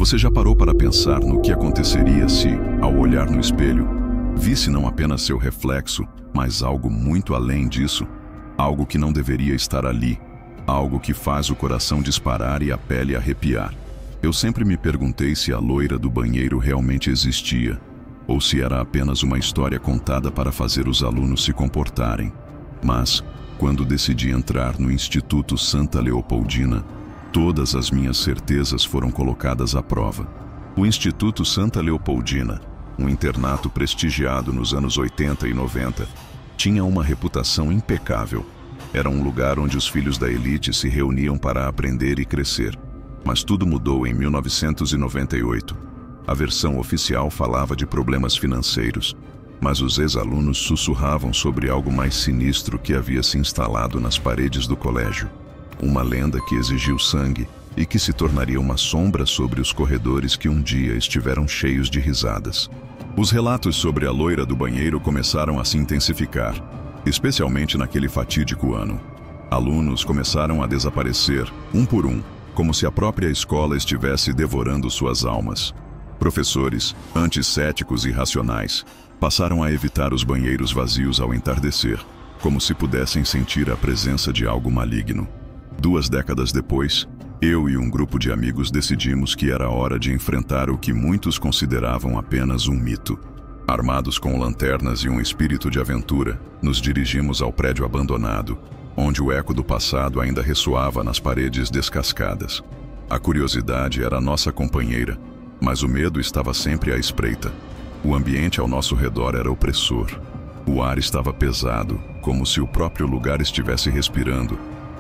Você já parou para pensar no que aconteceria se, ao olhar no espelho, visse não apenas seu reflexo, mas algo muito além disso? Algo que não deveria estar ali, algo que faz o coração disparar e a pele arrepiar. Eu sempre me perguntei se a loira do banheiro realmente existia, ou se era apenas uma história contada para fazer os alunos se comportarem. Mas, quando decidi entrar no Instituto Santa Leopoldina, todas as minhas certezas foram colocadas à prova. O Instituto Santa Leopoldina, um internato prestigiado nos anos 80 e 90, tinha uma reputação impecável. Era um lugar onde os filhos da elite se reuniam para aprender e crescer. Mas tudo mudou em 1998. A versão oficial falava de problemas financeiros, mas os ex-alunos sussurravam sobre algo mais sinistro que havia se instalado nas paredes do colégio. Uma lenda que exigiu sangue e que se tornaria uma sombra sobre os corredores que um dia estiveram cheios de risadas. Os relatos sobre a loira do banheiro começaram a se intensificar, especialmente naquele fatídico ano. Alunos começaram a desaparecer, um por um, como se a própria escola estivesse devorando suas almas. Professores, anticéticos e racionais, passaram a evitar os banheiros vazios ao entardecer, como se pudessem sentir a presença de algo maligno. 2 décadas depois, eu e um grupo de amigos decidimos que era hora de enfrentar o que muitos consideravam apenas um mito. Armados com lanternas e um espírito de aventura, nos dirigimos ao prédio abandonado, onde o eco do passado ainda ressoava nas paredes descascadas. A curiosidade era nossa companheira, mas o medo estava sempre à espreita. O ambiente ao nosso redor era opressor. O ar estava pesado, como se o próprio lugar estivesse respirando,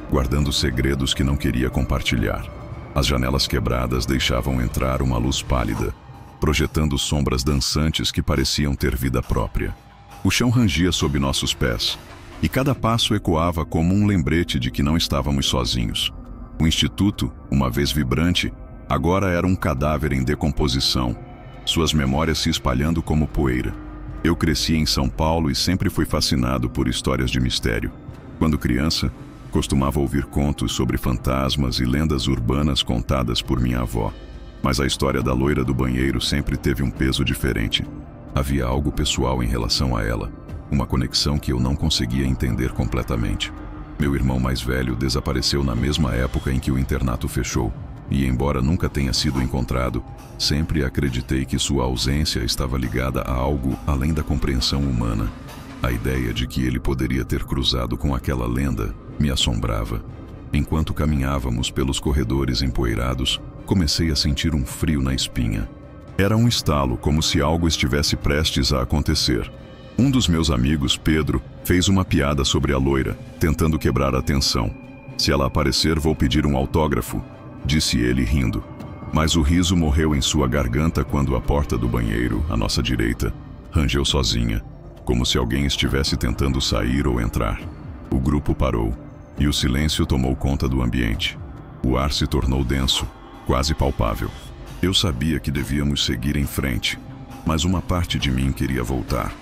guardando segredos que não queria compartilhar. As janelas quebradas deixavam entrar uma luz pálida, projetando sombras dançantes que pareciam ter vida própria. O chão rangia sob nossos pés, e cada passo ecoava como um lembrete de que não estávamos sozinhos. O instituto, uma vez vibrante, agora era um cadáver em decomposição, suas memórias se espalhando como poeira. Eu cresci em São Paulo e sempre fui fascinado por histórias de mistério. Quando criança, costumava ouvir contos sobre fantasmas e lendas urbanas contadas por minha avó. Mas a história da loira do banheiro sempre teve um peso diferente. Havia algo pessoal em relação a ela, uma conexão que eu não conseguia entender completamente. Meu irmão mais velho desapareceu na mesma época em que o internato fechou, e embora nunca tenha sido encontrado, sempre acreditei que sua ausência estava ligada a algo além da compreensão humana. A ideia de que ele poderia ter cruzado com aquela lenda me assombrava. Enquanto caminhávamos pelos corredores empoeirados, comecei a sentir um frio na espinha. Era um estalo, como se algo estivesse prestes a acontecer. Um dos meus amigos, Pedro, fez uma piada sobre a loira, tentando quebrar a tensão. "Se ela aparecer, vou pedir um autógrafo", disse ele rindo. Mas o riso morreu em sua garganta quando a porta do banheiro, à nossa direita, rangeu sozinha, como se alguém estivesse tentando sair ou entrar. O grupo parou, e o silêncio tomou conta do ambiente. O ar se tornou denso, quase palpável. Eu sabia que devíamos seguir em frente, mas uma parte de mim queria voltar.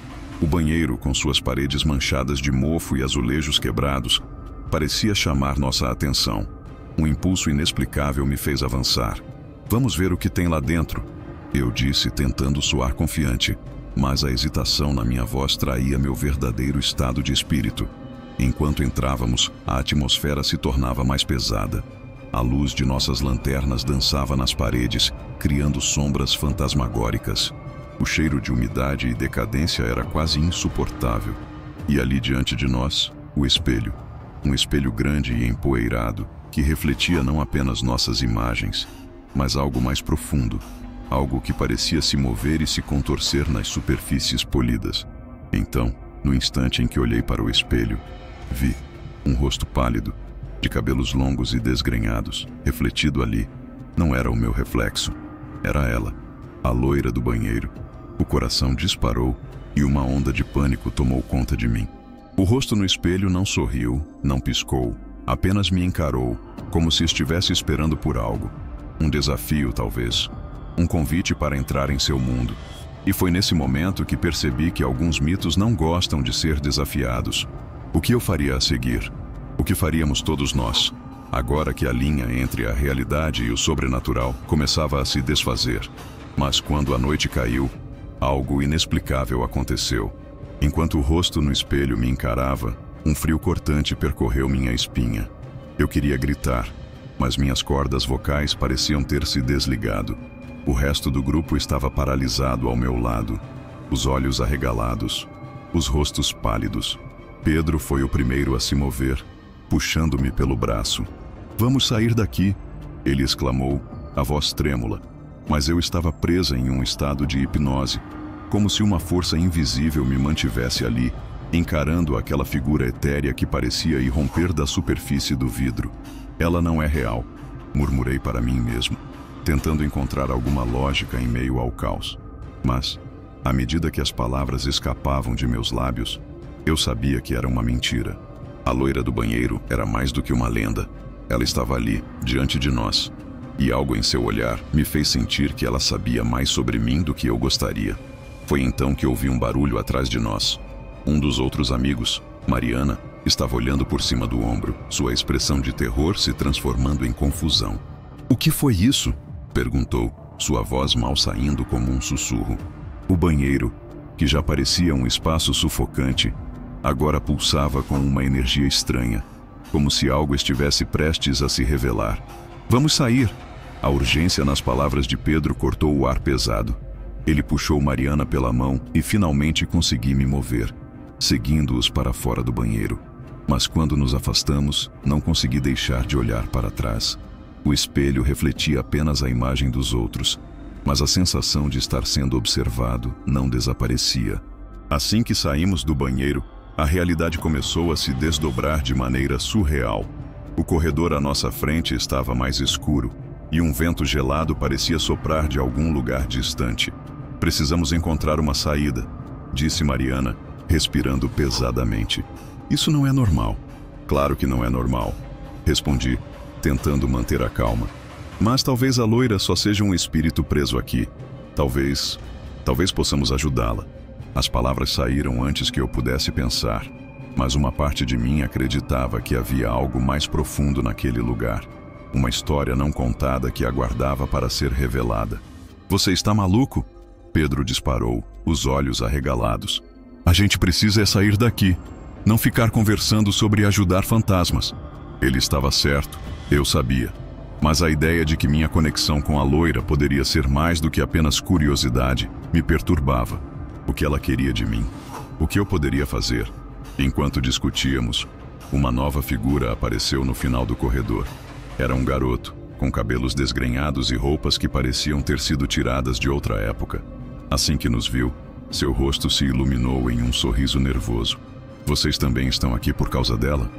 O banheiro, com suas paredes manchadas de mofo e azulejos quebrados, parecia chamar nossa atenção. Um impulso inexplicável me fez avançar. "Vamos ver o que tem lá dentro", eu disse, tentando soar confiante, mas a hesitação na minha voz traía meu verdadeiro estado de espírito. Enquanto entrávamos, a atmosfera se tornava mais pesada. A luz de nossas lanternas dançava nas paredes, criando sombras fantasmagóricas. O cheiro de umidade e decadência era quase insuportável. E ali diante de nós, o espelho. Um espelho grande e empoeirado, que refletia não apenas nossas imagens, mas algo mais profundo, algo que parecia se mover e se contorcer nas superfícies polidas. Então, no instante em que olhei para o espelho, vi um rosto pálido, de cabelos longos e desgrenhados, refletido ali. Não era o meu reflexo, era ela, a loira do banheiro. O coração disparou e uma onda de pânico tomou conta de mim. O rosto no espelho não sorriu, não piscou, apenas me encarou, como se estivesse esperando por algo. Um desafio, talvez. Um convite para entrar em seu mundo. E foi nesse momento que percebi que alguns mitos não gostam de ser desafiados. O que eu faria a seguir? O que faríamos todos nós? agora que a linha entre a realidade e o sobrenatural começava a se desfazer. Mas quando a noite caiu, algo inexplicável aconteceu. Enquanto o rosto no espelho me encarava, um frio cortante percorreu minha espinha. Eu queria gritar, mas minhas cordas vocais pareciam ter se desligado. O resto do grupo estava paralisado ao meu lado, os olhos arregalados, os rostos pálidos. Pedro foi o primeiro a se mover, puxando-me pelo braço. "Vamos sair daqui", ele exclamou, a voz trêmula. Mas eu estava presa em um estado de hipnose, como se uma força invisível me mantivesse ali, encarando aquela figura etérea que parecia irromper da superfície do vidro. "Ela não é real", murmurei para mim mesmo, tentando encontrar alguma lógica em meio ao caos. Mas, à medida que as palavras escapavam de meus lábios, eu sabia que era uma mentira. A loira do banheiro era mais do que uma lenda. Ela estava ali, diante de nós, e algo em seu olhar me fez sentir que ela sabia mais sobre mim do que eu gostaria. Foi então que ouvi um barulho atrás de nós. Um dos outros amigos, Mariana, estava olhando por cima do ombro, sua expressão de terror se transformando em confusão. "O que foi isso?" perguntou, sua voz mal saindo como um sussurro. O banheiro, que já parecia um espaço sufocante, agora pulsava com uma energia estranha, como se algo estivesse prestes a se revelar. "Vamos sair!" A urgência nas palavras de Pedro cortou o ar pesado. Ele puxou Mariana pela mão e finalmente consegui me mover, seguindo-os para fora do banheiro. Mas quando nos afastamos, não consegui deixar de olhar para trás. O espelho refletia apenas a imagem dos outros, mas a sensação de estar sendo observado não desaparecia. Assim que saímos do banheiro, a realidade começou a se desdobrar de maneira surreal. O corredor à nossa frente estava mais escuro, e um vento gelado parecia soprar de algum lugar distante. "Precisamos encontrar uma saída", disse Mariana, respirando pesadamente. "Isso não é normal." "Claro que não é normal", respondi, tentando manter a calma. "Mas talvez a loira só seja um espírito preso aqui. Talvez possamos ajudá-la." As palavras saíram antes que eu pudesse pensar, mas uma parte de mim acreditava que havia algo mais profundo naquele lugar. Uma história não contada que aguardava para ser revelada. "Você está maluco?" Pedro disparou, os olhos arregalados. "A gente precisa é sair daqui, não ficar conversando sobre ajudar fantasmas." Ele estava certo, eu sabia. Mas a ideia de que minha conexão com a loira poderia ser mais do que apenas curiosidade me perturbava. O que ela queria de mim? O que eu poderia fazer? Enquanto discutíamos, uma nova figura apareceu no final do corredor. Era um garoto, com cabelos desgrenhados e roupas que pareciam ter sido tiradas de outra época. Assim que nos viu, seu rosto se iluminou em um sorriso nervoso. "Vocês também estão aqui por causa dela?"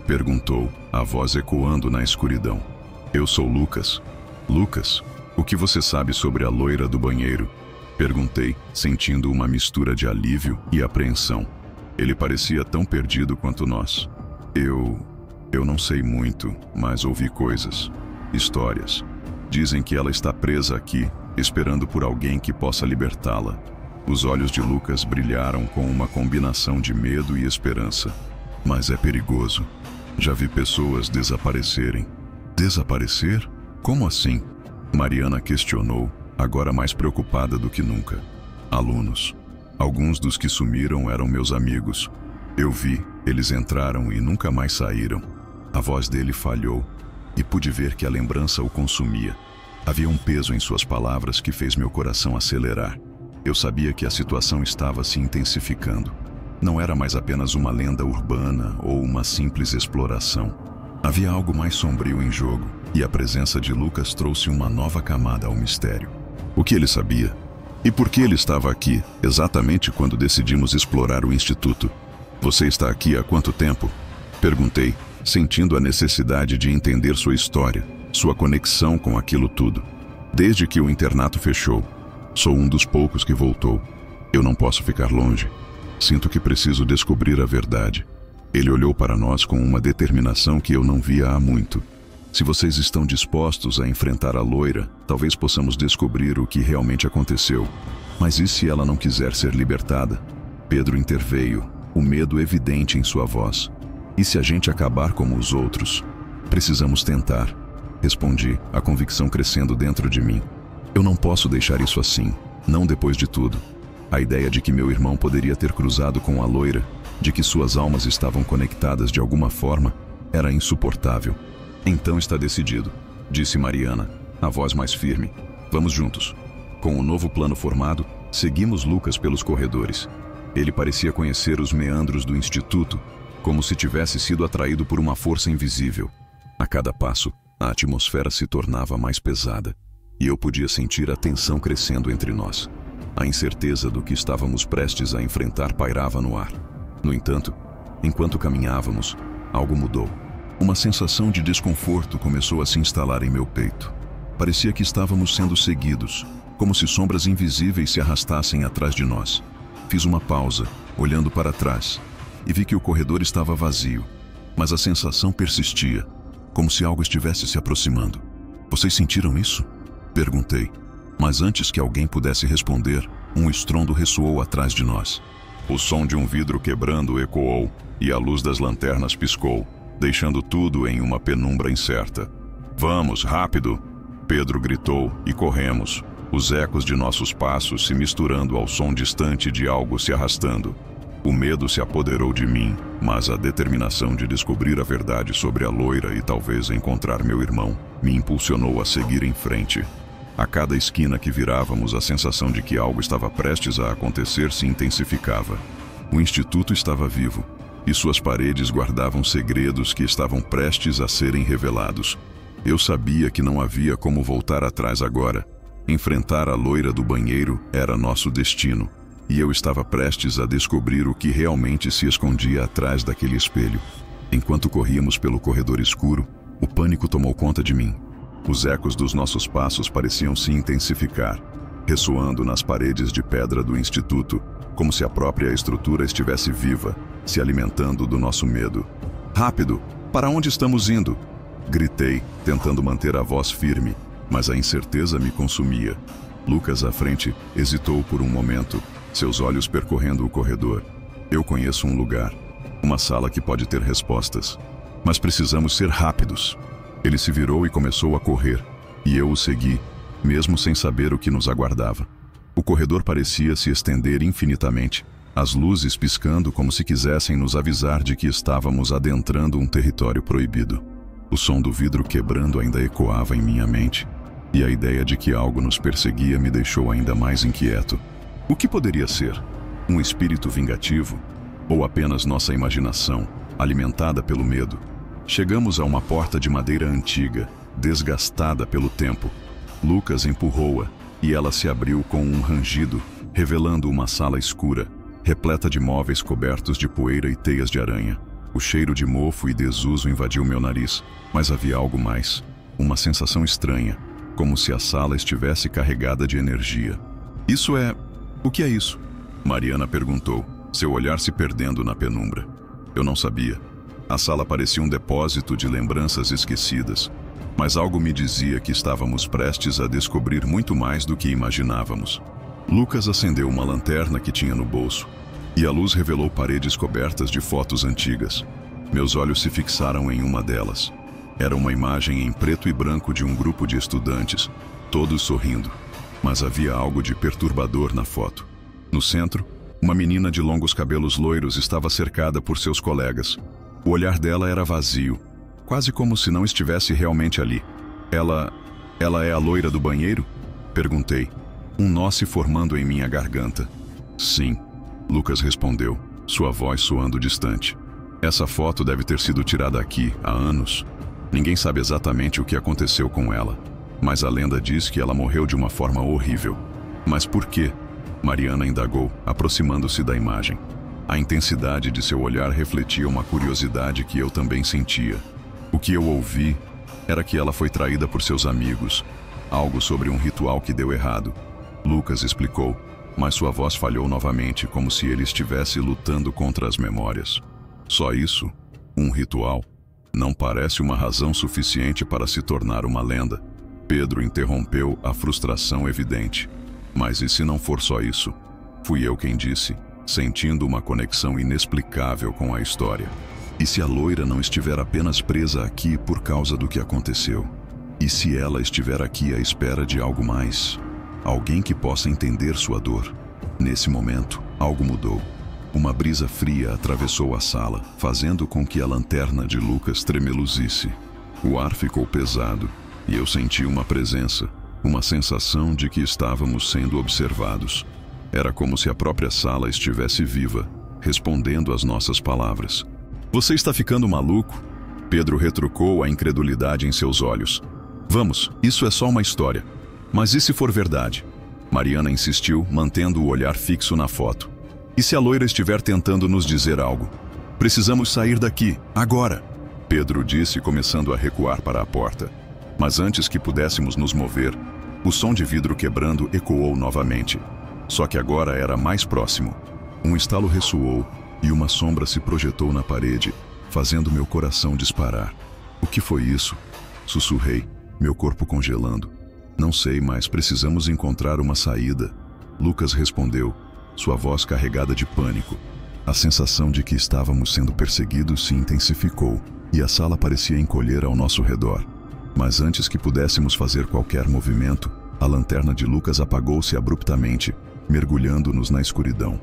perguntou, a voz ecoando na escuridão. "Eu sou Lucas." "Lucas, o que você sabe sobre a loira do banheiro?" perguntei, sentindo uma mistura de alívio e apreensão. Ele parecia tão perdido quanto nós. Eu não sei muito, mas ouvi coisas, histórias. Dizem que ela está presa aqui, esperando por alguém que possa libertá-la." Os olhos de Lucas brilharam com uma combinação de medo e esperança. "Mas é perigoso. Já vi pessoas desaparecerem." "Desaparecer? Como assim?" Mariana questionou, agora mais preocupada do que nunca. "Alunos. Alguns dos que sumiram eram meus amigos. Eu vi, eles entraram e nunca mais saíram." A voz dele falhou, e pude ver que a lembrança o consumia. Havia um peso em suas palavras que fez meu coração acelerar. Eu sabia que a situação estava se intensificando. Não era mais apenas uma lenda urbana ou uma simples exploração. Havia algo mais sombrio em jogo, e a presença de Lucas trouxe uma nova camada ao mistério. O que ele sabia? E por que ele estava aqui, exatamente quando decidimos explorar o Instituto? "Você está aqui há quanto tempo?" perguntei, sentindo a necessidade de entender sua história, sua conexão com aquilo tudo. "Desde que o internato fechou. Sou um dos poucos que voltou. Eu não posso ficar longe. Sinto que preciso descobrir a verdade." Ele olhou para nós com uma determinação que eu não via há muito. "Se vocês estão dispostos a enfrentar a loira, talvez possamos descobrir o que realmente aconteceu. Mas e se ela não quiser ser libertada?" Pedro interveio, o medo evidente em sua voz. "E se a gente acabar como os outros?" Precisamos tentar, respondi, a convicção crescendo dentro de mim. Eu não posso deixar isso assim, não depois de tudo. A ideia de que meu irmão poderia ter cruzado com a loira, de que suas almas estavam conectadas de alguma forma, era insuportável. Então está decidido, disse Mariana, a voz mais firme. Vamos juntos. Com o novo plano formado, seguimos Lucas pelos corredores. Ele parecia conhecer os meandros do instituto, como se tivesse sido atraído por uma força invisível. A cada passo, a atmosfera se tornava mais pesada, e eu podia sentir a tensão crescendo entre nós. A incerteza do que estávamos prestes a enfrentar pairava no ar. No entanto, enquanto caminhávamos, algo mudou. Uma sensação de desconforto começou a se instalar em meu peito. Parecia que estávamos sendo seguidos, como se sombras invisíveis se arrastassem atrás de nós. Fiz uma pausa, olhando para trás, e vi que o corredor estava vazio, mas a sensação persistia, como se algo estivesse se aproximando. Vocês sentiram isso? Perguntei, mas antes que alguém pudesse responder, um estrondo ressoou atrás de nós. O som de um vidro quebrando ecoou, e a luz das lanternas piscou, deixando tudo em uma penumbra incerta. Vamos, rápido! Pedro gritou e corremos, os ecos de nossos passos se misturando ao som distante de algo se arrastando. O medo se apoderou de mim, mas a determinação de descobrir a verdade sobre a loira e talvez encontrar meu irmão me impulsionou a seguir em frente. A cada esquina que virávamos, a sensação de que algo estava prestes a acontecer se intensificava. O instituto estava vivo, e suas paredes guardavam segredos que estavam prestes a serem revelados. Eu sabia que não havia como voltar atrás agora. Enfrentar a loira do banheiro era nosso destino, e eu estava prestes a descobrir o que realmente se escondia atrás daquele espelho. Enquanto corríamos pelo corredor escuro, o pânico tomou conta de mim. Os ecos dos nossos passos pareciam se intensificar, ressoando nas paredes de pedra do instituto, como se a própria estrutura estivesse viva, se alimentando do nosso medo. Rápido! Para onde estamos indo? Gritei, tentando manter a voz firme, mas a incerteza me consumia. Lucas, à frente, hesitou por um momento, seus olhos percorrendo o corredor. Eu conheço um lugar, uma sala que pode ter respostas. Mas precisamos ser rápidos. Ele se virou e começou a correr, e eu o segui, mesmo sem saber o que nos aguardava. O corredor parecia se estender infinitamente, as luzes piscando como se quisessem nos avisar de que estávamos adentrando um território proibido. O som do vidro quebrando ainda ecoava em minha mente, e a ideia de que algo nos perseguia me deixou ainda mais inquieto. O que poderia ser? Um espírito vingativo? Ou apenas nossa imaginação, alimentada pelo medo? Chegamos a uma porta de madeira antiga, desgastada pelo tempo. Lucas empurrou-a, e ela se abriu com um rangido, revelando uma sala escura, repleta de móveis cobertos de poeira e teias de aranha. O cheiro de mofo e desuso invadiu meu nariz, mas havia algo mais. Uma sensação estranha, como se a sala estivesse carregada de energia. Isso é... O que é isso? Mariana perguntou, seu olhar se perdendo na penumbra. Eu não sabia. A sala parecia um depósito de lembranças esquecidas, mas algo me dizia que estávamos prestes a descobrir muito mais do que imaginávamos. Lucas acendeu uma lanterna que tinha no bolso, e a luz revelou paredes cobertas de fotos antigas. Meus olhos se fixaram em uma delas. Era uma imagem em preto e branco de um grupo de estudantes, todos sorrindo. Mas havia algo de perturbador na foto. No centro, uma menina de longos cabelos loiros estava cercada por seus colegas. O olhar dela era vazio, quase como se não estivesse realmente ali. Ela é a loira do banheiro? Perguntei, um nó se formando em minha garganta. Sim. Lucas respondeu, sua voz soando distante. Essa foto deve ter sido tirada aqui há anos. Ninguém sabe exatamente o que aconteceu com ela, mas a lenda diz que ela morreu de uma forma horrível. Mas por quê? Mariana indagou, aproximando-se da imagem. A intensidade de seu olhar refletia uma curiosidade que eu também sentia. O que eu ouvi era que ela foi traída por seus amigos, algo sobre um ritual que deu errado. Lucas explicou, mas sua voz falhou novamente, como se ele estivesse lutando contra as memórias. Só isso? Um ritual? Não parece uma razão suficiente para se tornar uma lenda. Pedro interrompeu, a frustração evidente. Mas e se não for só isso? Fui eu quem disse, sentindo uma conexão inexplicável com a história. E se a loira não estiver apenas presa aqui por causa do que aconteceu? E se ela estiver aqui à espera de algo mais? Alguém que possa entender sua dor? Nesse momento, algo mudou. Uma brisa fria atravessou a sala, fazendo com que a lanterna de Lucas tremeluzisse. O ar ficou pesado e eu senti uma presença, uma sensação de que estávamos sendo observados. Era como se a própria sala estivesse viva, respondendo às nossas palavras. Você está ficando maluco? Pedro retrucou a incredulidade em seus olhos. Vamos, isso é só uma história. Mas e se for verdade? Mariana insistiu, mantendo o olhar fixo na foto. E se a loira estiver tentando nos dizer algo? Precisamos sair daqui, agora! Pedro disse, começando a recuar para a porta. Mas antes que pudéssemos nos mover, o som de vidro quebrando ecoou novamente. Só que agora era mais próximo. Um estalo ressoou e uma sombra se projetou na parede, fazendo meu coração disparar. O que foi isso? Sussurrei, meu corpo congelando. Não sei, mas precisamos encontrar uma saída. Lucas respondeu, sua voz carregada de pânico. A sensação de que estávamos sendo perseguidos se intensificou e a sala parecia encolher ao nosso redor. Mas antes que pudéssemos fazer qualquer movimento, a lanterna de Lucas apagou-se abruptamente, mergulhando-nos na escuridão.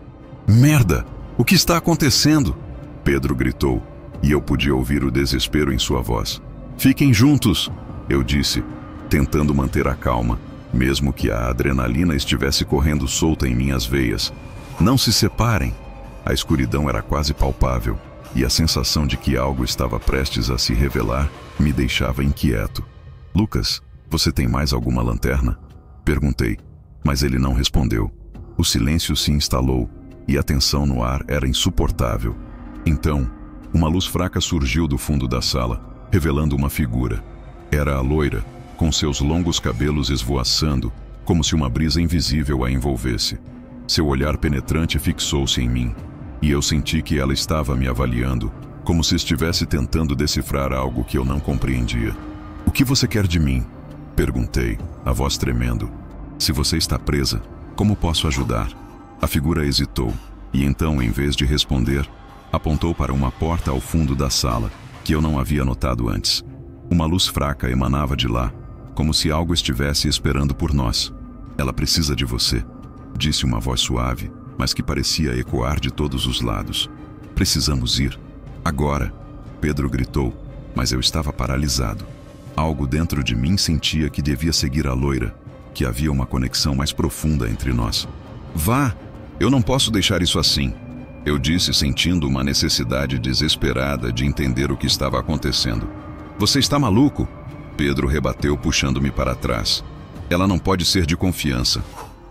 Merda! O que está acontecendo? Pedro gritou, e eu podia ouvir o desespero em sua voz. Fiquem juntos, eu disse, tentando manter a calma, mesmo que a adrenalina estivesse correndo solta em minhas veias. Não se separem. A escuridão era quase palpável, e a sensação de que algo estava prestes a se revelar me deixava inquieto. Lucas, você tem mais alguma lanterna? Perguntei, mas ele não respondeu. O silêncio se instalou, e a tensão no ar era insuportável. Então, uma luz fraca surgiu do fundo da sala, revelando uma figura. Era a loira, com seus longos cabelos esvoaçando, como se uma brisa invisível a envolvesse. Seu olhar penetrante fixou-se em mim, e eu senti que ela estava me avaliando, como se estivesse tentando decifrar algo que eu não compreendia. O que você quer de mim? Perguntei, a voz tremendo. Se você está presa, como posso ajudar? A figura hesitou, e então, em vez de responder, apontou para uma porta ao fundo da sala, que eu não havia notado antes. Uma luz fraca emanava de lá, como se algo estivesse esperando por nós. Ela precisa de você, disse uma voz suave, mas que parecia ecoar de todos os lados. Precisamos ir. Agora, Pedro gritou, mas eu estava paralisado. Algo dentro de mim sentia que devia seguir a loira, que havia uma conexão mais profunda entre nós. Vá! Eu não posso deixar isso assim, eu disse, sentindo uma necessidade desesperada de entender o que estava acontecendo. Você está maluco? Pedro rebateu, puxando-me para trás. Ela não pode ser de confiança.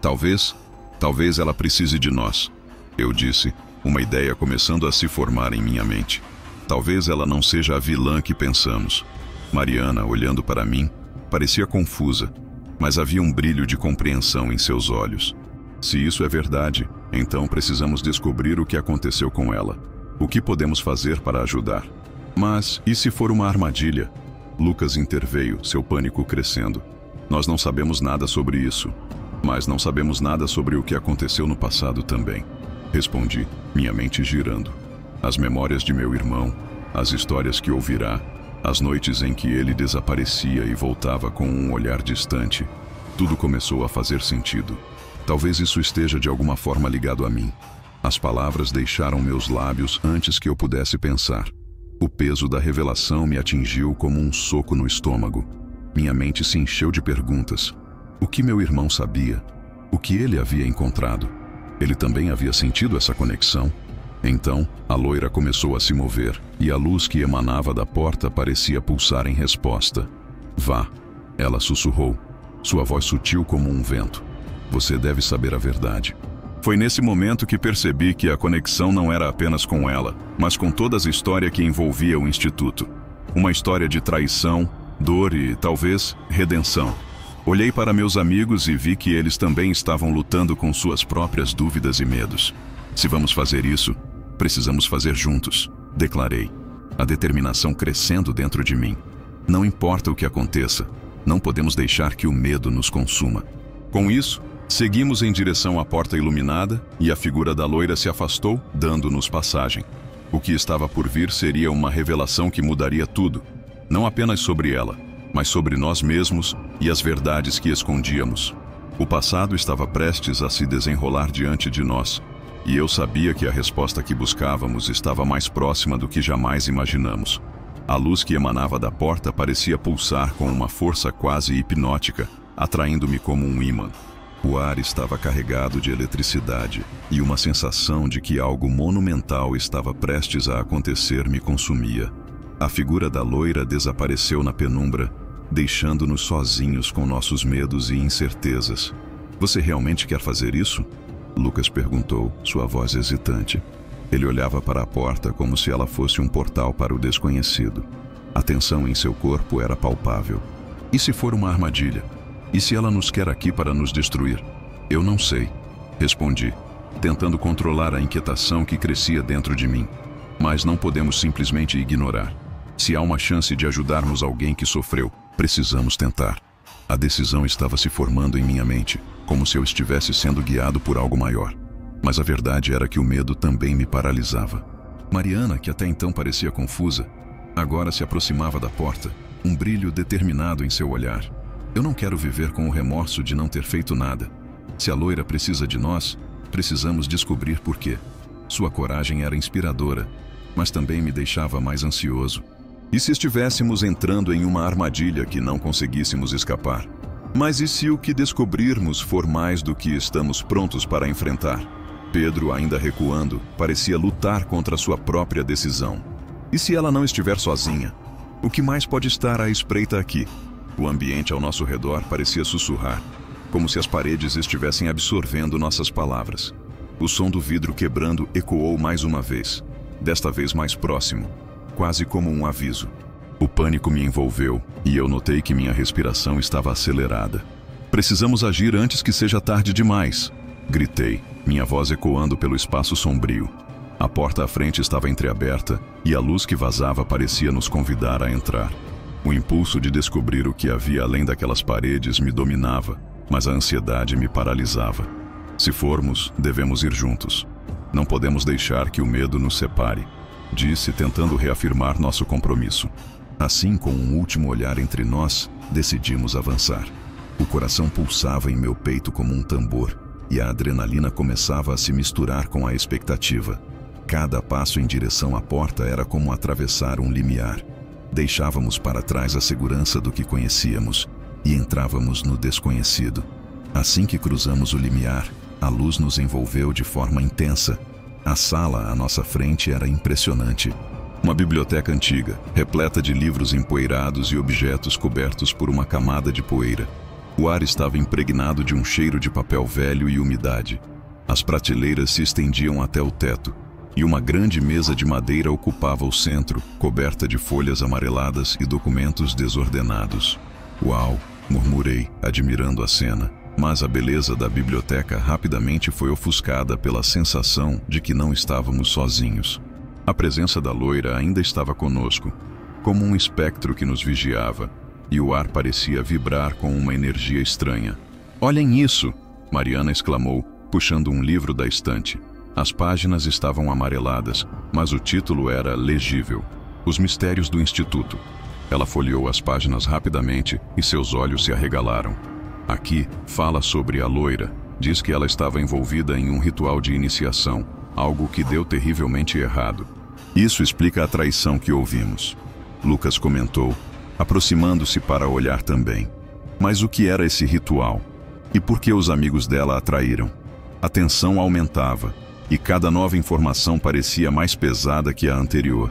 Talvez ela precise de nós, eu disse, uma ideia começando a se formar em minha mente. Talvez ela não seja a vilã que pensamos. Mariana, olhando para mim, parecia confusa, mas havia um brilho de compreensão em seus olhos. Se isso é verdade, então precisamos descobrir o que aconteceu com ela. O que podemos fazer para ajudar? Mas, e se for uma armadilha? Lucas interveio, seu pânico crescendo. Nós não sabemos nada sobre isso, mas não sabemos nada sobre o que aconteceu no passado também. Respondi, minha mente girando. As memórias de meu irmão, as histórias que ouvirá, as noites em que ele desaparecia e voltava com um olhar distante. Tudo começou a fazer sentido. Talvez isso esteja de alguma forma ligado a mim. As palavras deixaram meus lábios antes que eu pudesse pensar. O peso da revelação me atingiu como um soco no estômago. Minha mente se encheu de perguntas. O que meu irmão sabia? O que ele havia encontrado? Ele também havia sentido essa conexão? Então, a loira começou a se mover, e a luz que emanava da porta parecia pulsar em resposta. Vá, ela sussurrou, sua voz sutil como um vento. Você deve saber a verdade. Foi nesse momento que percebi que a conexão não era apenas com ela, mas com toda a história que envolvia o Instituto. Uma história de traição, dor e, talvez, redenção. Olhei para meus amigos e vi que eles também estavam lutando com suas próprias dúvidas e medos. Se vamos fazer isso, precisamos fazer juntos, declarei, a determinação crescendo dentro de mim. Não importa o que aconteça, não podemos deixar que o medo nos consuma. Com isso, seguimos em direção à porta iluminada e a figura da loira se afastou, dando-nos passagem. O que estava por vir seria uma revelação que mudaria tudo, não apenas sobre ela, mas sobre nós mesmos e as verdades que escondíamos. O passado estava prestes a se desenrolar diante de nós, e eu sabia que a resposta que buscávamos estava mais próxima do que jamais imaginamos. A luz que emanava da porta parecia pulsar com uma força quase hipnótica, atraindo-me como um ímã. O ar estava carregado de eletricidade, e uma sensação de que algo monumental estava prestes a acontecer me consumia. A figura da loira desapareceu na penumbra, deixando-nos sozinhos com nossos medos e incertezas. "Você realmente quer fazer isso?" Lucas perguntou, sua voz hesitante. Ele olhava para a porta como se ela fosse um portal para o desconhecido. A tensão em seu corpo era palpável. "E se for uma armadilha? E se ela nos quer aqui para nos destruir?" "Eu não sei", respondi, tentando controlar a inquietação que crescia dentro de mim. "Mas não podemos simplesmente ignorar. Se há uma chance de ajudarmos alguém que sofreu, precisamos tentar." A decisão estava se formando em minha mente, como se eu estivesse sendo guiado por algo maior. Mas a verdade era que o medo também me paralisava. Mariana, que até então parecia confusa, agora se aproximava da porta, um brilho determinado em seu olhar. "Eu não quero viver com o remorso de não ter feito nada. Se a loira precisa de nós, precisamos descobrir por quê." Sua coragem era inspiradora, mas também me deixava mais ansioso. E se estivéssemos entrando em uma armadilha que não conseguíssemos escapar? Mas e se o que descobrirmos for mais do que estamos prontos para enfrentar? Pedro, ainda recuando, parecia lutar contra sua própria decisão. E se ela não estiver sozinha? O que mais pode estar à espreita aqui? O ambiente ao nosso redor parecia sussurrar, como se as paredes estivessem absorvendo nossas palavras. O som do vidro quebrando ecoou mais uma vez, desta vez mais próximo, quase como um aviso. O pânico me envolveu e eu notei que minha respiração estava acelerada. "Precisamos agir antes que seja tarde demais", gritei, minha voz ecoando pelo espaço sombrio. A porta à frente estava entreaberta e a luz que vazava parecia nos convidar a entrar. O impulso de descobrir o que havia além daquelas paredes me dominava, mas a ansiedade me paralisava. "Se formos, devemos ir juntos. Não podemos deixar que o medo nos separe", disse, tentando reafirmar nosso compromisso. Assim, com um último olhar entre nós, decidimos avançar. O coração pulsava em meu peito como um tambor, e a adrenalina começava a se misturar com a expectativa. Cada passo em direção à porta era como atravessar um limiar. Deixávamos para trás a segurança do que conhecíamos e entrávamos no desconhecido. Assim que cruzamos o limiar, a luz nos envolveu de forma intensa. A sala à nossa frente era impressionante. Uma biblioteca antiga, repleta de livros empoeirados e objetos cobertos por uma camada de poeira. O ar estava impregnado de um cheiro de papel velho e umidade. As prateleiras se estendiam até o teto, e uma grande mesa de madeira ocupava o centro, coberta de folhas amareladas e documentos desordenados. "Uau!", murmurei, admirando a cena. Mas a beleza da biblioteca rapidamente foi ofuscada pela sensação de que não estávamos sozinhos. A presença da loira ainda estava conosco, como um espectro que nos vigiava, e o ar parecia vibrar com uma energia estranha. "Olhem isso!", Mariana exclamou, puxando um livro da estante. As páginas estavam amareladas, mas o título era legível: Os Mistérios do Instituto. Ela folheou as páginas rapidamente e seus olhos se arregalaram. "Aqui fala sobre a loira. Diz que ela estava envolvida em um ritual de iniciação, algo que deu terrivelmente errado. Isso explica a traição que ouvimos", Lucas comentou, aproximando-se para olhar também. "Mas o que era esse ritual? E por que os amigos dela a traíram?" A tensão aumentava, e cada nova informação parecia mais pesada que a anterior.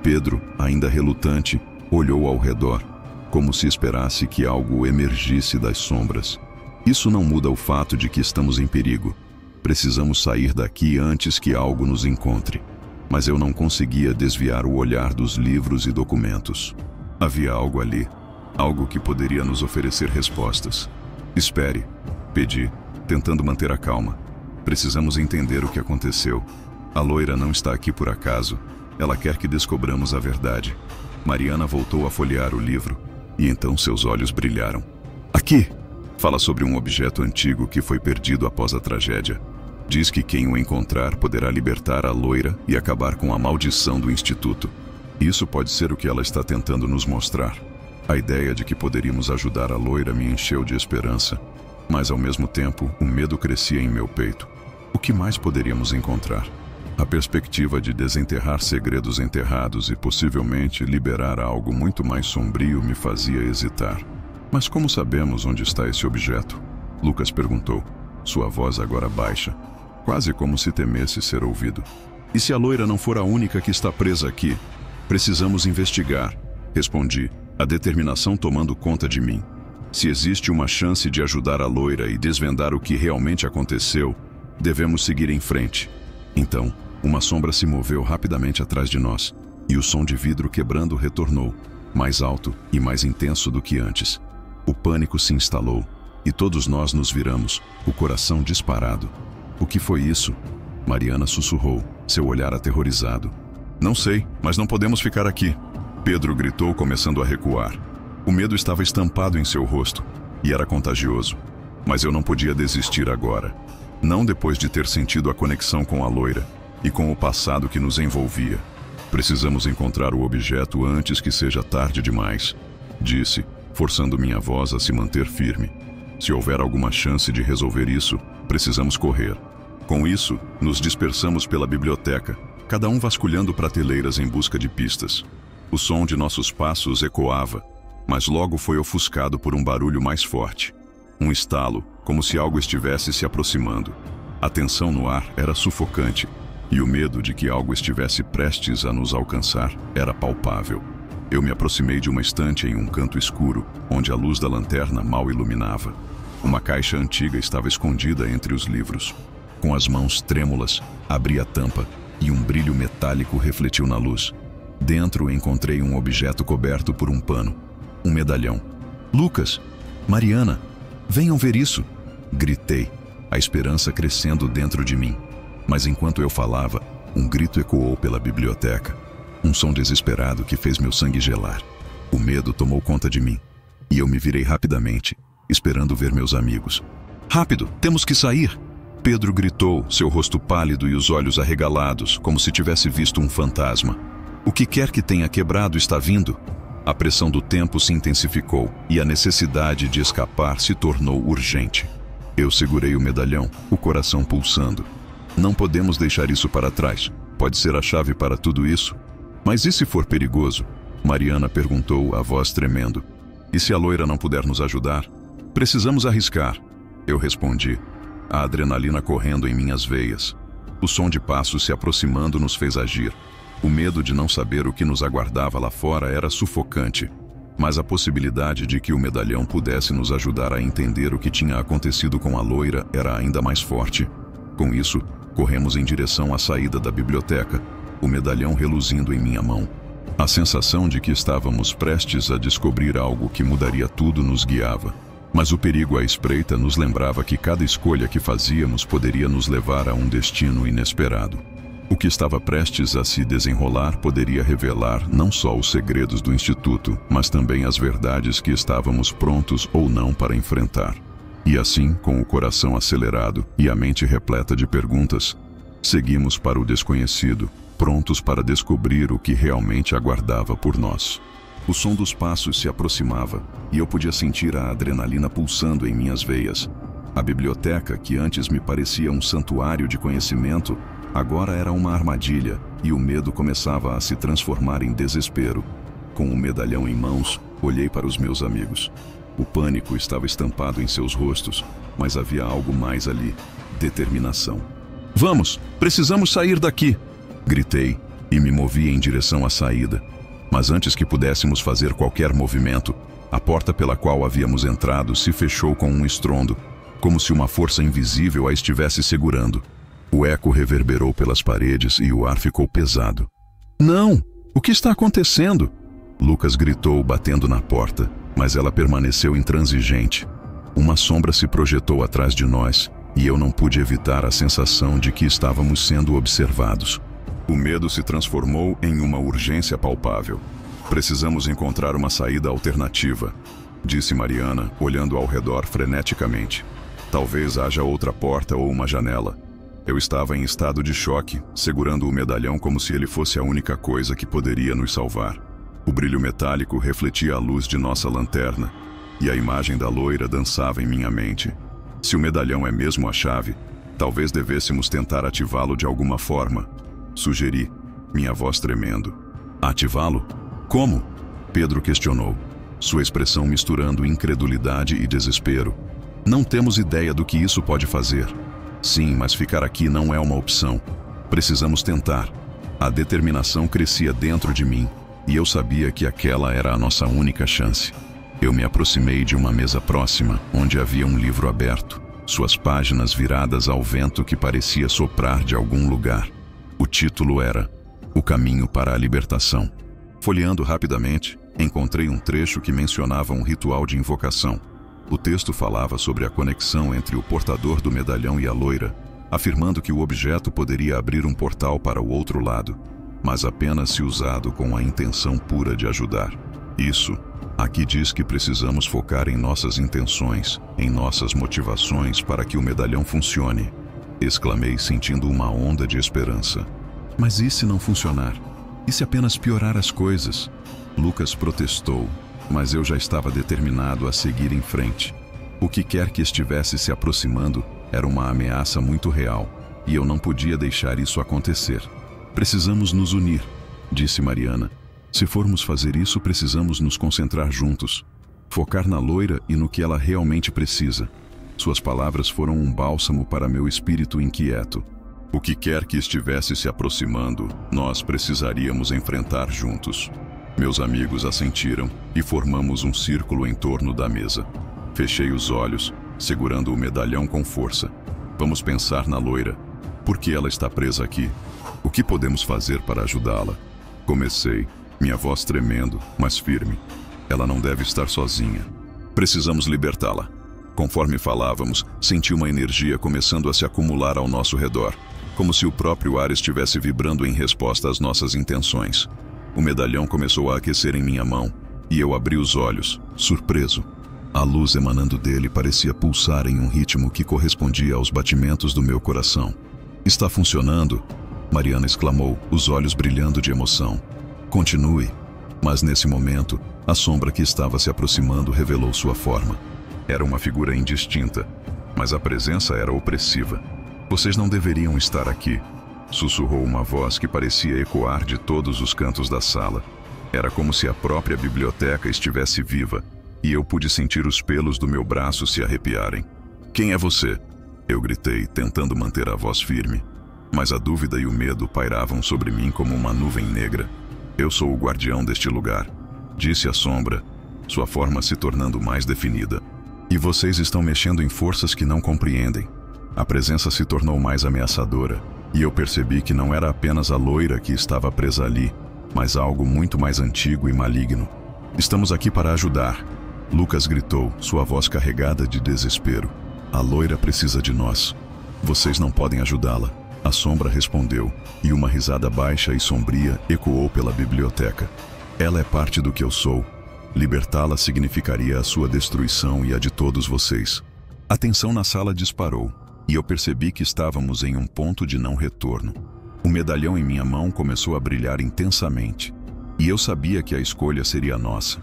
Pedro, ainda relutante, olhou ao redor, como se esperasse que algo emergisse das sombras. "Isso não muda o fato de que estamos em perigo. Precisamos sair daqui antes que algo nos encontre." Mas eu não conseguia desviar o olhar dos livros e documentos. Havia algo ali, algo que poderia nos oferecer respostas. "Espere", pedi, tentando manter a calma. "Precisamos entender o que aconteceu. A loira não está aqui por acaso. Ela quer que descobramos a verdade." Mariana voltou a folhear o livro, e então seus olhos brilharam. "Aqui! Fala sobre um objeto antigo que foi perdido após a tragédia." Diz que quem o encontrar poderá libertar a loira e acabar com a maldição do instituto. Isso pode ser o que ela está tentando nos mostrar. A ideia de que poderíamos ajudar a loira me encheu de esperança, mas ao mesmo tempo o medo crescia em meu peito. O que mais poderíamos encontrar? A perspectiva de desenterrar segredos enterrados e possivelmente liberar algo muito mais sombrio me fazia hesitar. Mas como sabemos onde está esse objeto? Lucas perguntou, sua voz agora baixa, quase como se temesse ser ouvido. E se a loira não for a única que está presa aqui? Precisamos investigar, respondi, a determinação tomando conta de mim. Se existe uma chance de ajudar a loira e desvendar o que realmente aconteceu, devemos seguir em frente. Então, uma sombra se moveu rapidamente atrás de nós, e o som de vidro quebrando retornou, mais alto e mais intenso do que antes. O pânico se instalou, e todos nós nos viramos, o coração disparado. O que foi isso? Mariana sussurrou, seu olhar aterrorizado. Não sei, mas não podemos ficar aqui. Pedro gritou, começando a recuar. O medo estava estampado em seu rosto, e era contagioso. Mas eu não podia desistir agora. Não depois de ter sentido a conexão com a loira, e com o passado que nos envolvia. Precisamos encontrar o objeto antes que seja tarde demais, disse, forçando minha voz a se manter firme. Se houver alguma chance de resolver isso, precisamos correr. Com isso, nos dispersamos pela biblioteca, cada um vasculhando prateleiras em busca de pistas. O som de nossos passos ecoava, mas logo foi ofuscado por um barulho mais forte. Um estalo, como se algo estivesse se aproximando. A tensão no ar era sufocante, e o medo de que algo estivesse prestes a nos alcançar era palpável. Eu me aproximei de uma estante em um canto escuro, onde a luz da lanterna mal iluminava. Uma caixa antiga estava escondida entre os livros. Com as mãos trêmulas, abri a tampa e um brilho metálico refletiu na luz. Dentro encontrei um objeto coberto por um pano. Um medalhão. Lucas! Mariana! Venham ver isso! Gritei, a esperança crescendo dentro de mim. Mas enquanto eu falava, um grito ecoou pela biblioteca. Um som desesperado que fez meu sangue gelar. O medo tomou conta de mim, e eu me virei rapidamente, esperando ver meus amigos. Rápido, temos que sair! Pedro gritou, seu rosto pálido e os olhos arregalados, como se tivesse visto um fantasma. O que quer que tenha quebrado está vindo. A pressão do tempo se intensificou, e a necessidade de escapar se tornou urgente. Eu segurei o medalhão, o coração pulsando. Não podemos deixar isso para trás. Pode ser a chave para tudo isso. Mas e se for perigoso? Mariana perguntou, a voz tremendo. E se a loira não puder nos ajudar? Precisamos arriscar. Eu respondi, a adrenalina correndo em minhas veias. O som de passos se aproximando nos fez agir. O medo de não saber o que nos aguardava lá fora era sufocante. Mas a possibilidade de que o medalhão pudesse nos ajudar a entender o que tinha acontecido com a loira era ainda mais forte. Com isso, corremos em direção à saída da biblioteca, o medalhão reluzindo em minha mão. A sensação de que estávamos prestes a descobrir algo que mudaria tudo nos guiava. Mas o perigo à espreita nos lembrava que cada escolha que fazíamos poderia nos levar a um destino inesperado. O que estava prestes a se desenrolar poderia revelar não só os segredos do Instituto, mas também as verdades que estávamos prontos ou não para enfrentar. E assim, com o coração acelerado e a mente repleta de perguntas, seguimos para o desconhecido, prontos para descobrir o que realmente aguardava por nós. O som dos passos se aproximava, e eu podia sentir a adrenalina pulsando em minhas veias. A biblioteca, que antes me parecia um santuário de conhecimento, agora era uma armadilha, e o medo começava a se transformar em desespero. Com o medalhão em mãos, olhei para os meus amigos. O pânico estava estampado em seus rostos, mas havia algo mais ali, determinação. Vamos, precisamos sair daqui! Gritei e me movi em direção à saída. Mas antes que pudéssemos fazer qualquer movimento, a porta pela qual havíamos entrado se fechou com um estrondo, como se uma força invisível a estivesse segurando. O eco reverberou pelas paredes e o ar ficou pesado. Não! O que está acontecendo? Lucas gritou, batendo na porta, mas ela permaneceu intransigente. Uma sombra se projetou atrás de nós, e eu não pude evitar a sensação de que estávamos sendo observados. O medo se transformou em uma urgência palpável. Precisamos encontrar uma saída alternativa, disse Mariana, olhando ao redor freneticamente. Talvez haja outra porta ou uma janela. Eu estava em estado de choque, segurando o medalhão como se ele fosse a única coisa que poderia nos salvar. O brilho metálico refletia a luz de nossa lanterna, e a imagem da loira dançava em minha mente. Se o medalhão é mesmo a chave, talvez devêssemos tentar ativá-lo de alguma forma. Sugeri, minha voz tremendo. Ativá-lo? Como? Pedro questionou, sua expressão misturando incredulidade e desespero. Não temos ideia do que isso pode fazer. Sim, mas ficar aqui não é uma opção. Precisamos tentar. A determinação crescia dentro de mim, e eu sabia que aquela era a nossa única chance. Eu me aproximei de uma mesa próxima, onde havia um livro aberto, suas páginas viradas ao vento que parecia soprar de algum lugar. O título era O Caminho para a Libertação. Folheando rapidamente, encontrei um trecho que mencionava um ritual de invocação. O texto falava sobre a conexão entre o portador do medalhão e a loira, afirmando que o objeto poderia abrir um portal para o outro lado, mas apenas se usado com a intenção pura de ajudar. Isso, aqui diz que precisamos focar em nossas intenções, em nossas motivações para que o medalhão funcione, exclamei sentindo uma onda de esperança. Mas e se não funcionar? E se apenas piorar as coisas? Lucas protestou, mas eu já estava determinado a seguir em frente. O que quer que estivesse se aproximando era uma ameaça muito real, e eu não podia deixar isso acontecer. Precisamos nos unir, disse Mariana. Se formos fazer isso, precisamos nos concentrar juntos. Focar na loira e no que ela realmente precisa. Suas palavras foram um bálsamo para meu espírito inquieto. O que quer que estivesse se aproximando, nós precisaríamos enfrentar juntos. Meus amigos assentiram e formamos um círculo em torno da mesa. Fechei os olhos, segurando o medalhão com força. Vamos pensar na loira. Por que ela está presa aqui? O que podemos fazer para ajudá-la? Comecei, minha voz tremendo, mas firme. Ela não deve estar sozinha. Precisamos libertá-la. Conforme falávamos, senti uma energia começando a se acumular ao nosso redor, como se o próprio ar estivesse vibrando em resposta às nossas intenções. O medalhão começou a aquecer em minha mão, e eu abri os olhos, surpreso. A luz emanando dele parecia pulsar em um ritmo que correspondia aos batimentos do meu coração. Está funcionando? Mariana exclamou, os olhos brilhando de emoção. Continue. Mas nesse momento, a sombra que estava se aproximando revelou sua forma. Era uma figura indistinta, mas a presença era opressiva. Vocês não deveriam estar aqui, sussurrou uma voz que parecia ecoar de todos os cantos da sala. Era como se a própria biblioteca estivesse viva, e eu pude sentir os pelos do meu braço se arrepiarem. Quem é você? Eu gritei, tentando manter a voz firme. Mas a dúvida e o medo pairavam sobre mim como uma nuvem negra. Eu sou o guardião deste lugar, disse a sombra, sua forma se tornando mais definida. E vocês estão mexendo em forças que não compreendem. A presença se tornou mais ameaçadora, e eu percebi que não era apenas a loira que estava presa ali, mas algo muito mais antigo e maligno. Estamos aqui para ajudar, Lucas gritou, sua voz carregada de desespero. A loira precisa de nós. Vocês não podem ajudá-la. A sombra respondeu, e uma risada baixa e sombria ecoou pela biblioteca. Ela é parte do que eu sou. Libertá-la significaria a sua destruição e a de todos vocês. A tensão na sala disparou, e eu percebi que estávamos em um ponto de não retorno. O medalhão em minha mão começou a brilhar intensamente, e eu sabia que a escolha seria nossa.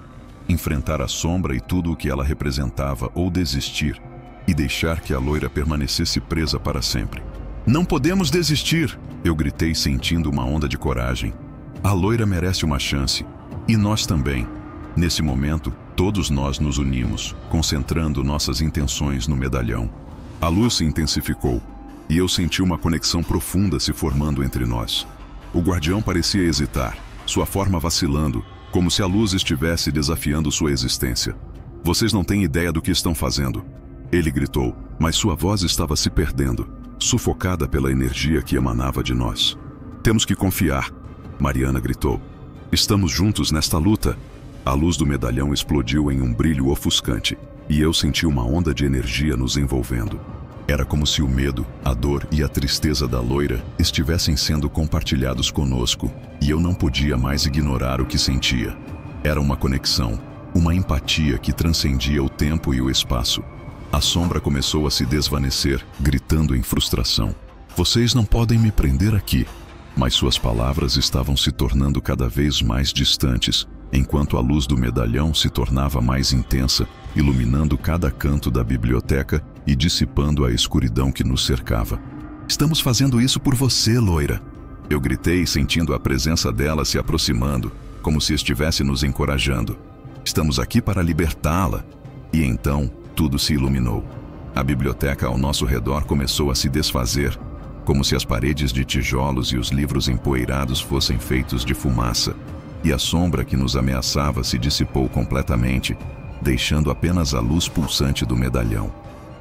Enfrentar a sombra e tudo o que ela representava ou desistir, e deixar que a loira permanecesse presa para sempre. Não podemos desistir, eu gritei sentindo uma onda de coragem. A loira merece uma chance, e nós também. Nesse momento, todos nós nos unimos, concentrando nossas intenções no medalhão. A luz se intensificou, e eu senti uma conexão profunda se formando entre nós. O guardião parecia hesitar, sua forma vacilando, como se a luz estivesse desafiando sua existência. Vocês não têm ideia do que estão fazendo. Ele gritou, mas sua voz estava se perdendo, sufocada pela energia que emanava de nós. Temos que confiar, Mariana gritou. Estamos juntos nesta luta. A luz do medalhão explodiu em um brilho ofuscante, e eu senti uma onda de energia nos envolvendo. Era como se o medo, a dor e a tristeza da loira estivessem sendo compartilhados conosco, e eu não podia mais ignorar o que sentia. Era uma conexão, uma empatia que transcendia o tempo e o espaço. A sombra começou a se desvanecer, gritando em frustração. Vocês não podem me prender aqui. Mas suas palavras estavam se tornando cada vez mais distantes, enquanto a luz do medalhão se tornava mais intensa, iluminando cada canto da biblioteca e dissipando a escuridão que nos cercava. Estamos fazendo isso por você, loira. Eu gritei, sentindo a presença dela se aproximando, como se estivesse nos encorajando. Estamos aqui para libertá-la. E então, tudo se iluminou. A biblioteca ao nosso redor começou a se desfazer, como se as paredes de tijolos e os livros empoeirados fossem feitos de fumaça, e a sombra que nos ameaçava se dissipou completamente, deixando apenas a luz pulsante do medalhão.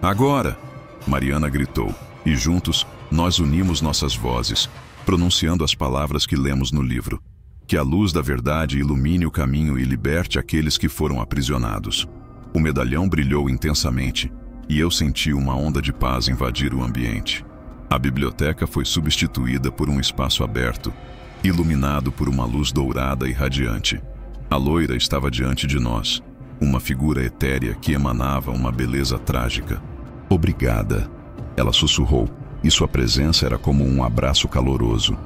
Agora! Mariana gritou, e juntos nós unimos nossas vozes, pronunciando as palavras que lemos no livro. Que a luz da verdade ilumine o caminho e liberte aqueles que foram aprisionados. O medalhão brilhou intensamente, e eu senti uma onda de paz invadir o ambiente. A biblioteca foi substituída por um espaço aberto, iluminado por uma luz dourada e radiante. A loira estava diante de nós, uma figura etérea que emanava uma beleza trágica. Obrigada, ela sussurrou, e sua presença era como um abraço caloroso.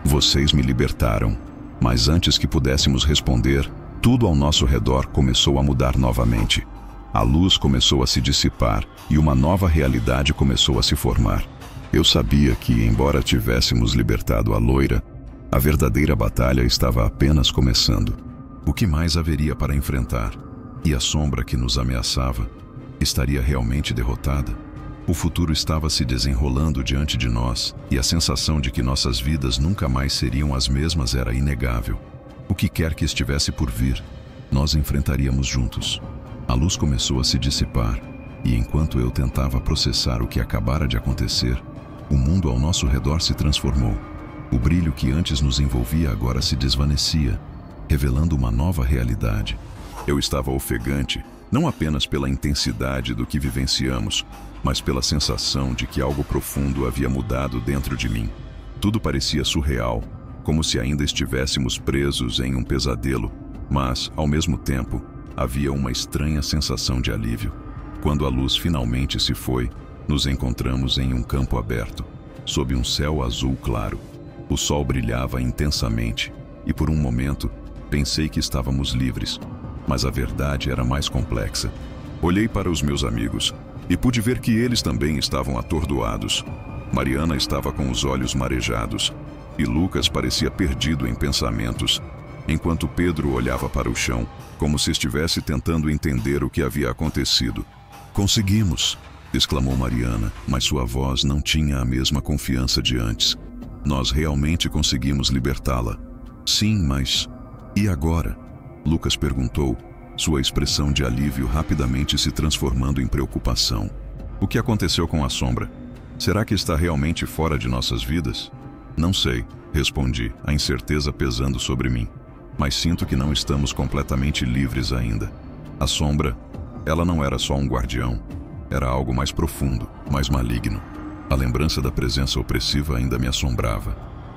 Vocês me libertaram, mas antes que pudéssemos responder, tudo ao nosso redor começou a mudar novamente. A luz começou a se dissipar e uma nova realidade começou a se formar. Eu sabia que, embora tivéssemos libertado a loira, a verdadeira batalha estava apenas começando. O que mais haveria para enfrentar? E a sombra que nos ameaçava estaria realmente derrotada? O futuro estava se desenrolando diante de nós, e a sensação de que nossas vidas nunca mais seriam as mesmas era inegável. O que quer que estivesse por vir, nós enfrentaríamos juntos. A luz começou a se dissipar, e enquanto eu tentava processar o que acabara de acontecer, o mundo ao nosso redor se transformou. O brilho que antes nos envolvia agora se desvanecia, revelando uma nova realidade. Eu estava ofegante, não apenas pela intensidade do que vivenciamos, mas pela sensação de que algo profundo havia mudado dentro de mim. Tudo parecia surreal, como se ainda estivéssemos presos em um pesadelo, mas, ao mesmo tempo, havia uma estranha sensação de alívio. Quando a luz finalmente se foi, nos encontramos em um campo aberto, sob um céu azul claro. O sol brilhava intensamente, e por um momento pensei que estávamos livres, mas a verdade era mais complexa. Olhei para os meus amigos e pude ver que eles também estavam atordoados. Mariana estava com os olhos marejados, e Lucas parecia perdido em pensamentos, enquanto Pedro olhava para o chão, como se estivesse tentando entender o que havia acontecido. Conseguimos! Exclamou Mariana, mas sua voz não tinha a mesma confiança de antes. Nós realmente conseguimos libertá-la. Sim, mas... E agora? Lucas perguntou, sua expressão de alívio rapidamente se transformando em preocupação. O que aconteceu com a sombra? Será que está realmente fora de nossas vidas? Não sei, respondi, a incerteza pesando sobre mim. Mas sinto que não estamos completamente livres ainda. A sombra, ela não era só um guardião. Era algo mais profundo, mais maligno. A lembrança da presença opressiva ainda me assombrava.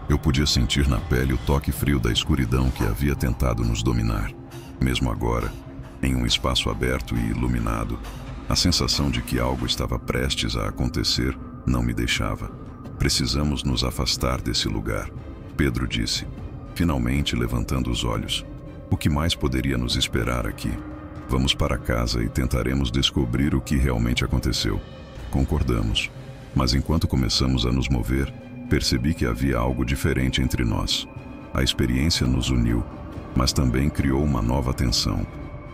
Eu podia sentir na pele o toque frio da escuridão que havia tentado nos dominar. Mesmo agora, em um espaço aberto e iluminado, a sensação de que algo estava prestes a acontecer não me deixava. Precisamos nos afastar desse lugar, Pedro disse, finalmente levantando os olhos. O que mais poderia nos esperar aqui? Vamos para casa e tentaremos descobrir o que realmente aconteceu. Concordamos. Mas enquanto começamos a nos mover, percebi que havia algo diferente entre nós. A experiência nos uniu, mas também criou uma nova tensão.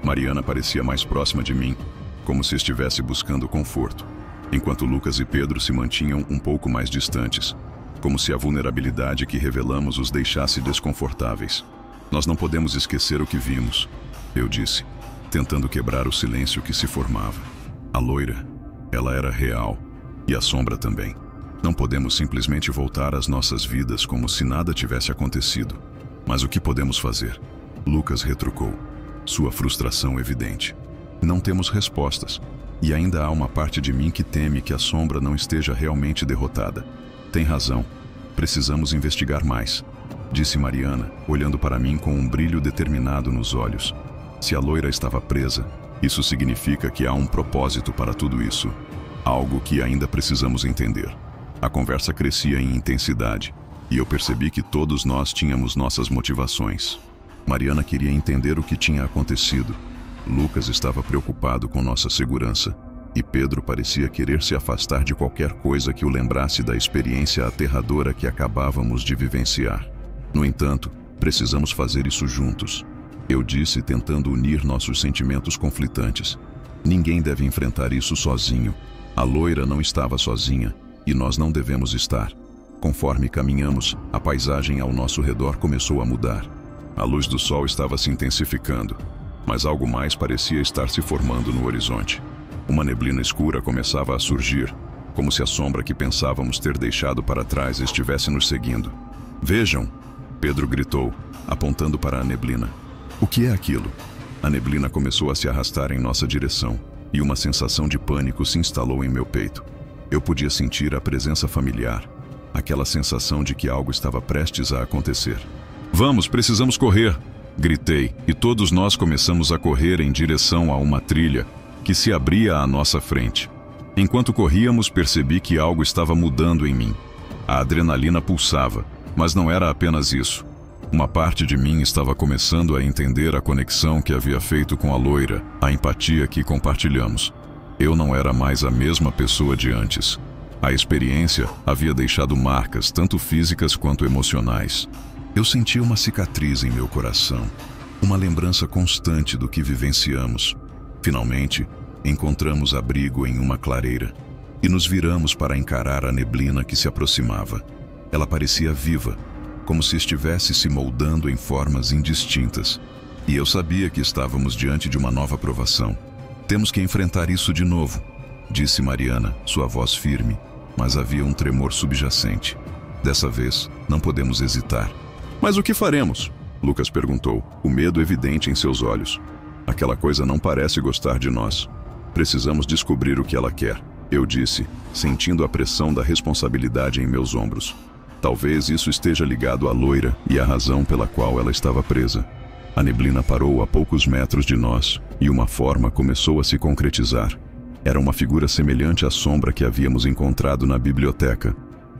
Mariana parecia mais próxima de mim, como se estivesse buscando conforto, enquanto Lucas e Pedro se mantinham um pouco mais distantes, como se a vulnerabilidade que revelamos os deixasse desconfortáveis. Nós não podemos esquecer o que vimos, eu disse, tentando quebrar o silêncio que se formava. A loira, ela era real, e a sombra também. Não podemos simplesmente voltar às nossas vidas como se nada tivesse acontecido. Mas o que podemos fazer? Lucas retrucou, sua frustração evidente. Não temos respostas, e ainda há uma parte de mim que teme que a sombra não esteja realmente derrotada. Tem razão, precisamos investigar mais, disse Mariana, olhando para mim com um brilho determinado nos olhos. Se a loira estava presa, isso significa que há um propósito para tudo isso. Algo que ainda precisamos entender. A conversa crescia em intensidade, e eu percebi que todos nós tínhamos nossas motivações. Mariana queria entender o que tinha acontecido. Lucas estava preocupado com nossa segurança, e Pedro parecia querer se afastar de qualquer coisa que o lembrasse da experiência aterradora que acabávamos de vivenciar. No entanto, precisamos fazer isso juntos. Eu disse, tentando unir nossos sentimentos conflitantes. Ninguém deve enfrentar isso sozinho. A loira não estava sozinha, e nós não devemos estar. Conforme caminhamos, a paisagem ao nosso redor começou a mudar. A luz do sol estava se intensificando, mas algo mais parecia estar se formando no horizonte. Uma neblina escura começava a surgir, como se a sombra que pensávamos ter deixado para trás estivesse nos seguindo. "Vejam!" Pedro gritou, apontando para a neblina. "O que é aquilo?" A neblina começou a se arrastar em nossa direção, e uma sensação de pânico se instalou em meu peito. Eu podia sentir a presença familiar, aquela sensação de que algo estava prestes a acontecer. "Vamos, precisamos correr!" Gritei, e todos nós começamos a correr em direção a uma trilha que se abria à nossa frente. Enquanto corríamos, percebi que algo estava mudando em mim. A adrenalina pulsava, mas não era apenas isso. Uma parte de mim estava começando a entender a conexão que havia feito com a loira, a empatia que compartilhamos. Eu não era mais a mesma pessoa de antes. A experiência havia deixado marcas, tanto físicas quanto emocionais. Eu sentia uma cicatriz em meu coração, uma lembrança constante do que vivenciamos. Finalmente, encontramos abrigo em uma clareira e nos viramos para encarar a neblina que se aproximava. Ela parecia viva, como se estivesse se moldando em formas indistintas. E eu sabia que estávamos diante de uma nova provação. "Temos que enfrentar isso de novo", disse Mariana, sua voz firme, mas havia um tremor subjacente. "Dessa vez, não podemos hesitar." "Mas o que faremos?" Lucas perguntou, o medo evidente em seus olhos. "Aquela coisa não parece gostar de nós. Precisamos descobrir o que ela quer", eu disse, sentindo a pressão da responsabilidade em meus ombros. Talvez isso esteja ligado à loira e à razão pela qual ela estava presa. A neblina parou a poucos metros de nós e uma forma começou a se concretizar. Era uma figura semelhante à sombra que havíamos encontrado na biblioteca,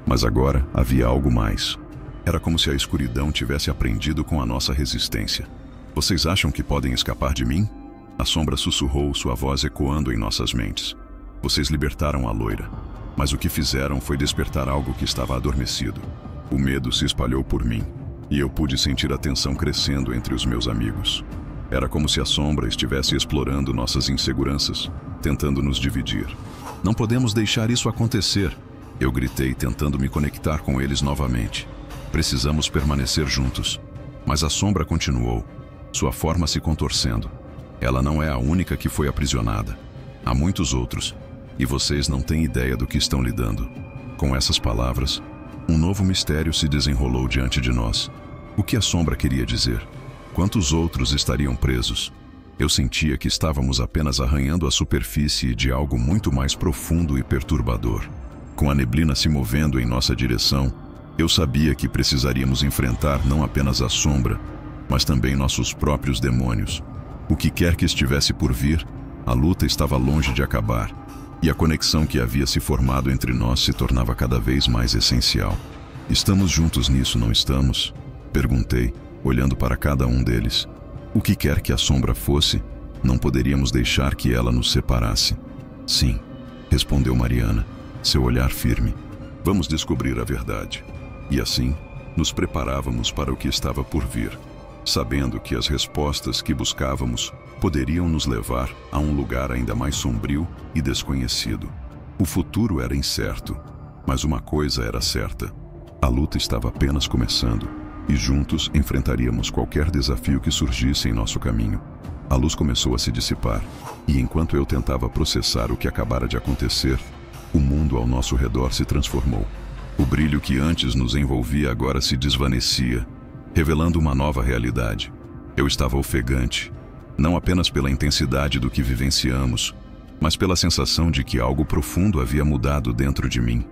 mas agora havia algo mais. Era como se a escuridão tivesse aprendido com a nossa resistência. "Vocês acham que podem escapar de mim?" A sombra sussurrou, sua voz ecoando em nossas mentes. "Vocês libertaram a loira, mas o que fizeram foi despertar algo que estava adormecido." O medo se espalhou por mim, e eu pude sentir a tensão crescendo entre os meus amigos. Era como se a sombra estivesse explorando nossas inseguranças, tentando nos dividir. "Não podemos deixar isso acontecer!" Eu gritei, tentando me conectar com eles novamente. "Precisamos permanecer juntos." Mas a sombra continuou, sua forma se contorcendo. "Ela não é a única que foi aprisionada. Há muitos outros, e vocês não têm ideia do que estão lidando." Com essas palavras, um novo mistério se desenrolou diante de nós. O que a sombra queria dizer? Quantos outros estariam presos? Eu sentia que estávamos apenas arranhando a superfície de algo muito mais profundo e perturbador. Com a neblina se movendo em nossa direção, eu sabia que precisaríamos enfrentar não apenas a sombra, mas também nossos próprios demônios. O que quer que estivesse por vir, a luta estava longe de acabar, e a conexão que havia se formado entre nós se tornava cada vez mais essencial. "Estamos juntos nisso, não estamos?" Perguntei, olhando para cada um deles. O que quer que a sombra fosse, não poderíamos deixar que ela nos separasse. "Sim", respondeu Mariana, seu olhar firme. "Vamos descobrir a verdade." E assim, nos preparávamos para o que estava por vir, sabendo que as respostas que buscávamos poderiam nos levar a um lugar ainda mais sombrio e desconhecido. O futuro era incerto, mas uma coisa era certa: a luta estava apenas começando, e juntos enfrentaríamos qualquer desafio que surgisse em nosso caminho. A luz começou a se dissipar, e enquanto eu tentava processar o que acabara de acontecer, o mundo ao nosso redor se transformou. O brilho que antes nos envolvia agora se desvanecia, revelando uma nova realidade. Eu estava ofegante, não apenas pela intensidade do que vivenciamos, mas pela sensação de que algo profundo havia mudado dentro de mim.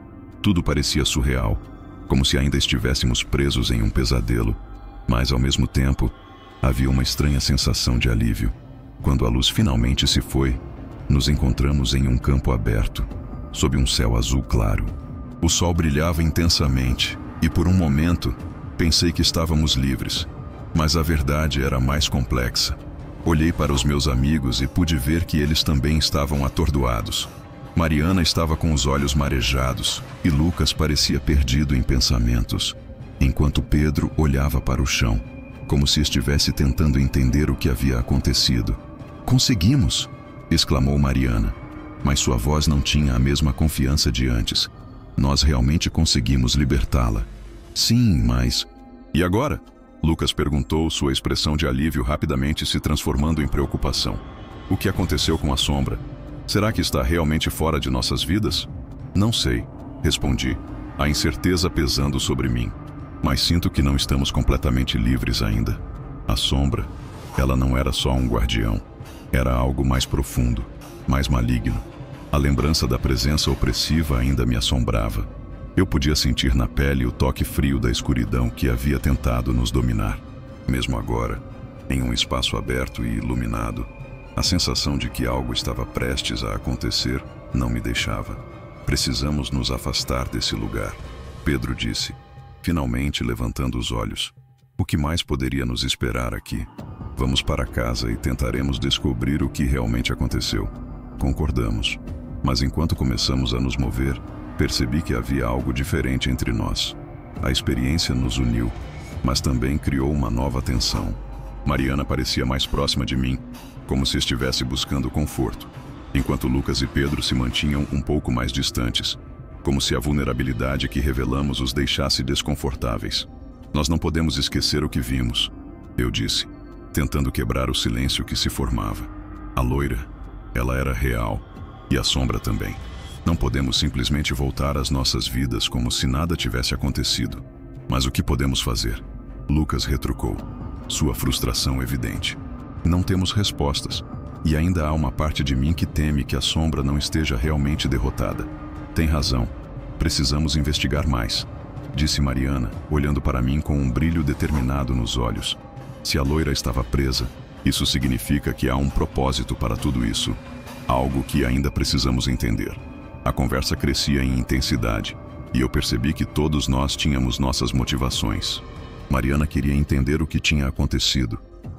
Tudo parecia surreal, como se ainda estivéssemos presos em um pesadelo, mas ao mesmo tempo, havia uma estranha sensação de alívio. Quando a luz finalmente se foi, nos encontramos em um campo aberto, sob um céu azul claro. O sol brilhava intensamente, e por um momento, pensei que estávamos livres. Mas a verdade era mais complexa. Olhei para os meus amigos e pude ver que eles também estavam atordoados. Mariana estava com os olhos marejados, e Lucas parecia perdido em pensamentos, enquanto Pedro olhava para o chão, como se estivesse tentando entender o que havia acontecido. "Conseguimos!" exclamou Mariana, mas sua voz não tinha a mesma confiança de antes. "Nós realmente conseguimos libertá-la." "Sim, mas..." "E agora?" Lucas perguntou, sua expressão de alívio rapidamente se transformando em preocupação. "O que aconteceu com a sombra? Será que está realmente fora de nossas vidas?" "Não sei", respondi, a incerteza pesando sobre mim. "Mas sinto que não estamos completamente livres ainda." A sombra, ela não era só um guardião. Era algo mais profundo, mais maligno. A lembrança da presença opressiva ainda me assombrava. Eu podia sentir na pele o toque frio da escuridão que havia tentado nos dominar. Mesmo agora, em um espaço aberto e iluminado, a sensação de que algo estava prestes a acontecer não me deixava. "Precisamos nos afastar desse lugar", Pedro disse, finalmente levantando os olhos. "O que mais poderia nos esperar aqui? Vamos para casa e tentaremos descobrir o que realmente aconteceu." Concordamos, mas enquanto começamos a nos mover, percebi que havia algo diferente entre nós. A experiência nos uniu, mas também criou uma nova tensão. Mariana parecia mais próxima de mim, como se estivesse buscando conforto, enquanto Lucas e Pedro se mantinham um pouco mais distantes, como se a vulnerabilidade que revelamos os deixasse desconfortáveis. "Nós não podemos esquecer o que vimos", eu disse, tentando quebrar o silêncio que se formava. A loira, ela era real, e a sombra também. Não podemos simplesmente voltar às nossas vidas como se nada tivesse acontecido. "Mas o que podemos fazer?" Lucas retrucou, sua frustração evidente. "Não temos respostas, e ainda há uma parte de mim que teme que a sombra não esteja realmente derrotada." "Tem razão. Precisamos investigar mais", disse Mariana, olhando para mim com um brilho determinado nos olhos. "Se a loira estava presa, isso significa que há um propósito para tudo isso. Algo que ainda precisamos entender." A conversa crescia em intensidade, e eu percebi que todos nós tínhamos nossas motivações. Mariana queria entender o que tinha acontecido.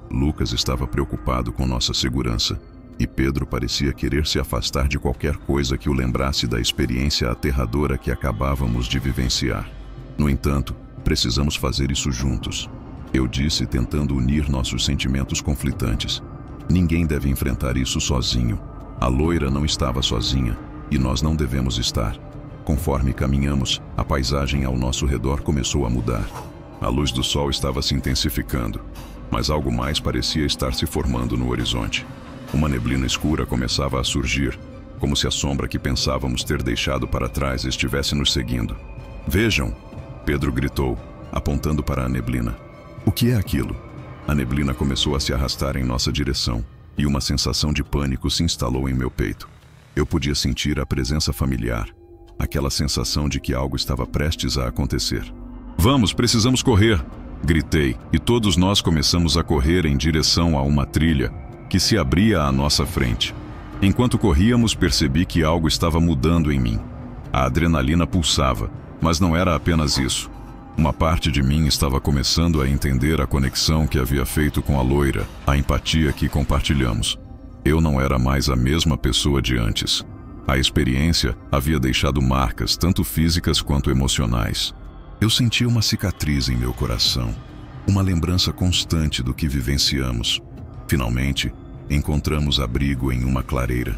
Lucas estava preocupado com nossa segurança, e Pedro parecia querer se afastar de qualquer coisa que o lembrasse da experiência aterradora que acabávamos de vivenciar. "No entanto, precisamos fazer isso juntos", eu disse, tentando unir nossos sentimentos conflitantes. "Ninguém deve enfrentar isso sozinho. A loira não estava sozinha, e nós não devemos estar." Conforme caminhamos, a paisagem ao nosso redor começou a mudar. A luz do sol estava se intensificando, mas algo mais parecia estar se formando no horizonte. Uma neblina escura começava a surgir, como se a sombra que pensávamos ter deixado para trás estivesse nos seguindo. "Vejam!" Pedro gritou, apontando para a neblina. "O que é aquilo?" A neblina começou a se arrastar em nossa direção, e uma sensação de pânico se instalou em meu peito. Eu podia sentir a presença familiar, aquela sensação de que algo estava prestes a acontecer. "Vamos, precisamos correr!" gritei, e todos nós começamos a correr em direção a uma trilha que se abria à nossa frente. Enquanto corríamos, percebi que algo estava mudando em mim. A adrenalina pulsava, mas não era apenas isso. Uma parte de mim estava começando a entender a conexão que havia feito com a loira, a empatia que compartilhamos. Eu não era mais a mesma pessoa de antes. A experiência havia deixado marcas, tanto físicas quanto emocionais. Eu sentia uma cicatriz em meu coração, uma lembrança constante do que vivenciamos. Finalmente, encontramos abrigo em uma clareira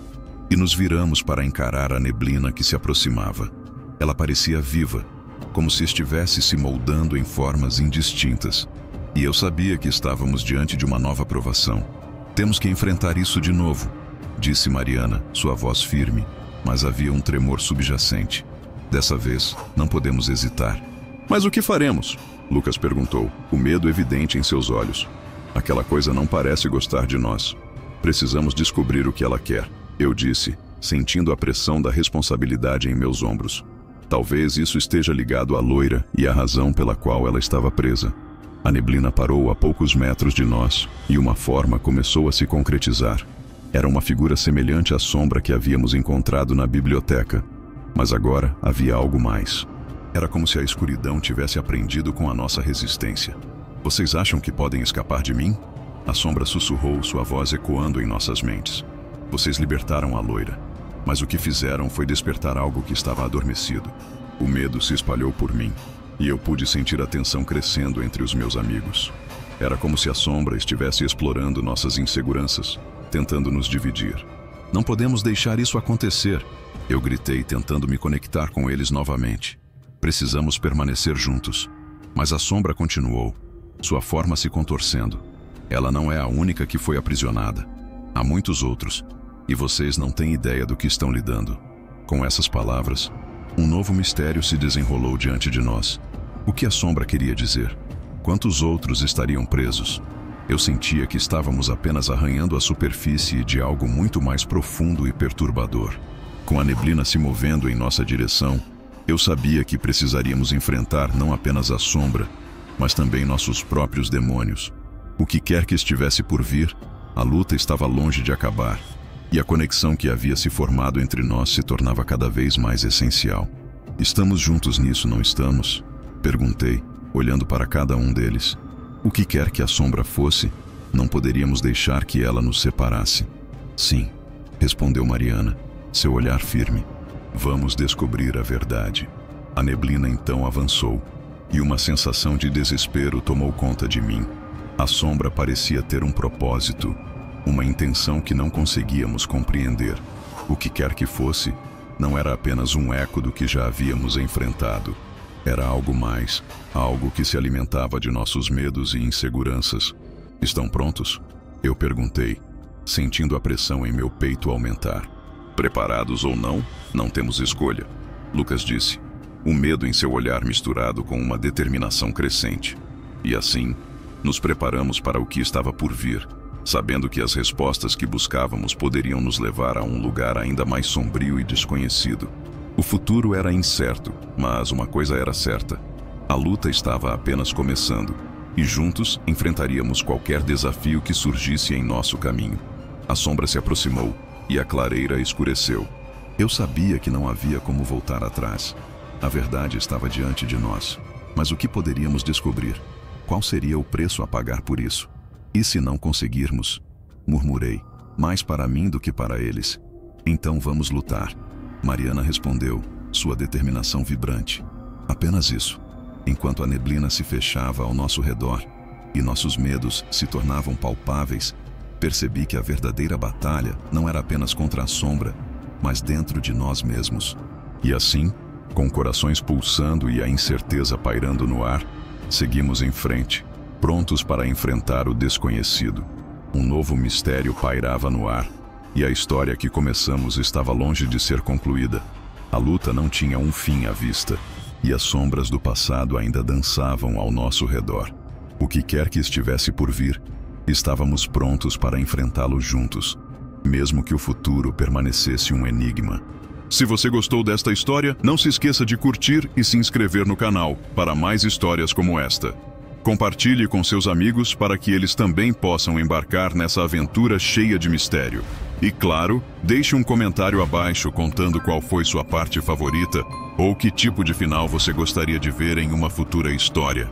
e nos viramos para encarar a neblina que se aproximava. Ela parecia viva, como se estivesse se moldando em formas indistintas. E eu sabia que estávamos diante de uma nova provação. "Temos que enfrentar isso de novo", disse Mariana, sua voz firme, mas havia um tremor subjacente. "Dessa vez, não podemos hesitar." "Mas o que faremos?" Lucas perguntou, o medo evidente em seus olhos. "Aquela coisa não parece gostar de nós. Precisamos descobrir o que ela quer", eu disse, sentindo a pressão da responsabilidade em meus ombros. Talvez isso esteja ligado à loira e à razão pela qual ela estava presa. A neblina parou a poucos metros de nós, e uma forma começou a se concretizar. Era uma figura semelhante à sombra que havíamos encontrado na biblioteca. Mas agora havia algo mais. Era como se a escuridão tivesse aprendido com a nossa resistência. Vocês acham que podem escapar de mim? A sombra sussurrou, sua voz ecoando em nossas mentes. Vocês libertaram a loira, mas o que fizeram foi despertar algo que estava adormecido. O medo se espalhou por mim, e eu pude sentir a tensão crescendo entre os meus amigos. Era como se a sombra estivesse explorando nossas inseguranças, tentando nos dividir. Não podemos deixar isso acontecer, eu gritei, tentando me conectar com eles novamente. Precisamos permanecer juntos. Mas a sombra continuou, sua forma se contorcendo. Ela não é a única que foi aprisionada. Há muitos outros, e vocês não têm ideia do que estão lidando. Com essas palavras, um novo mistério se desenrolou diante de nós. O que a sombra queria dizer? Quantos outros estariam presos? Eu sentia que estávamos apenas arranhando a superfície de algo muito mais profundo e perturbador. Com a neblina se movendo em nossa direção, eu sabia que precisaríamos enfrentar não apenas a sombra, mas também nossos próprios demônios. O que quer que estivesse por vir, a luta estava longe de acabar, e a conexão que havia se formado entre nós se tornava cada vez mais essencial. Estamos juntos nisso, não estamos? Perguntei, olhando para cada um deles. O que quer que a sombra fosse, não poderíamos deixar que ela nos separasse. Sim, respondeu Mariana, seu olhar firme. Vamos descobrir a verdade. A neblina então avançou, e uma sensação de desespero tomou conta de mim. A sombra parecia ter um propósito, uma intenção que não conseguíamos compreender. O que quer que fosse, não era apenas um eco do que já havíamos enfrentado. Era algo mais, algo que se alimentava de nossos medos e inseguranças. Estão prontos? Eu perguntei, sentindo a pressão em meu peito aumentar. Preparados ou não, não temos escolha, Lucas disse, o medo em seu olhar misturado com uma determinação crescente. E assim, nos preparamos para o que estava por vir, sabendo que as respostas que buscávamos poderiam nos levar a um lugar ainda mais sombrio e desconhecido. O futuro era incerto, mas uma coisa era certa. A luta estava apenas começando, e juntos enfrentaríamos qualquer desafio que surgisse em nosso caminho. A sombra se aproximou, e a clareira escureceu. Eu sabia que não havia como voltar atrás. A verdade estava diante de nós. Mas o que poderíamos descobrir? Qual seria o preço a pagar por isso? E se não conseguirmos? Murmurei, mais para mim do que para eles. Então vamos lutar. Mariana respondeu, sua determinação vibrante. Apenas isso. Enquanto a neblina se fechava ao nosso redor e nossos medos se tornavam palpáveis, percebi que a verdadeira batalha não era apenas contra a sombra, mas dentro de nós mesmos. E assim, com corações pulsando e a incerteza pairando no ar, seguimos em frente, prontos para enfrentar o desconhecido. Um novo mistério pairava no ar, e a história que começamos estava longe de ser concluída. A luta não tinha um fim à vista, e as sombras do passado ainda dançavam ao nosso redor. O que quer que estivesse por vir, estávamos prontos para enfrentá-lo juntos, mesmo que o futuro permanecesse um enigma. Se você gostou desta história, não se esqueça de curtir e se inscrever no canal para mais histórias como esta. Compartilhe com seus amigos para que eles também possam embarcar nessa aventura cheia de mistério. E claro, deixe um comentário abaixo contando qual foi sua parte favorita ou que tipo de final você gostaria de ver em uma futura história.